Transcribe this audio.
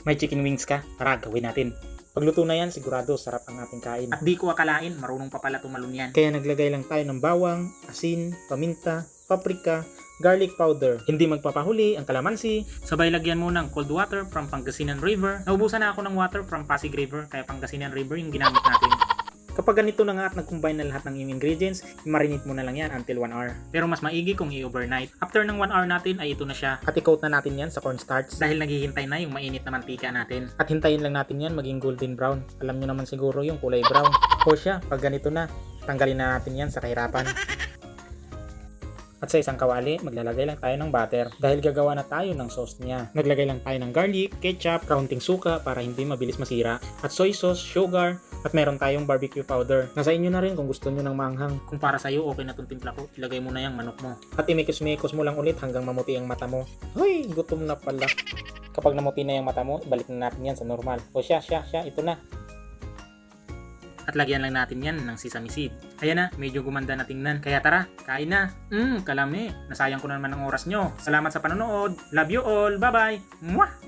May chicken wings ka? Tara, gawin natin. Pagluto na yan, sigurado sarap ang ating kain. At di ko akalain, marunong pa pala tumalon yan. Kaya naglagay lang tayo ng bawang, asin, paminta, paprika, garlic powder. Hindi magpapahuli ang kalamansi. Sabay lagyan mo ng cold water from Pangasinan River. Naubusan na ako ng water from Pasig River, kaya Pangasinan River yung ginamit natin. Kapag ganito na nga at nag-combine na lahat ng iyong ingredients, i-marinate mo na lang yan until 1 hour. Pero mas maigi kung i-overnight. After ng 1 hour natin ay ito na siya. At i-coat na natin yan sa cornstarch. Dahil naghihintay na yung mainit na mantika natin. At hintayin lang natin yan maging golden brown. Alam nyo naman siguro yung kulay brown. O siya, pag ganito na, tanggalin na natin yan sa kahirapan. At sa isang kawali, maglalagay lang tayo ng butter dahil gagawa na tayo ng sauce niya. Naglagay lang tayo ng garlic, ketchup, kaunting suka para hindi mabilis masira, at soy sauce, sugar, at meron tayong barbecue powder. Nasa inyo na rin kung gusto nyo ng maanghang. Kung para sa'yo, okay na itong timpla ko. Ilagay mo na yung manok mo. At imikos-mikos mo lang ulit hanggang mamuti ang mata mo. Hoy, gutom na pala. Kapag namuti na yung mata mo, ibalik na natin yan sa normal. O siya, ito na. At lagyan lang natin yan ng sesame seed. Ayan na, medyo gumanda na tingnan. Kaya tara, kain na. Kalami. Nasayang ko na naman ang oras nyo. Salamat sa panonood. Love you all. Bye-bye. Mwah!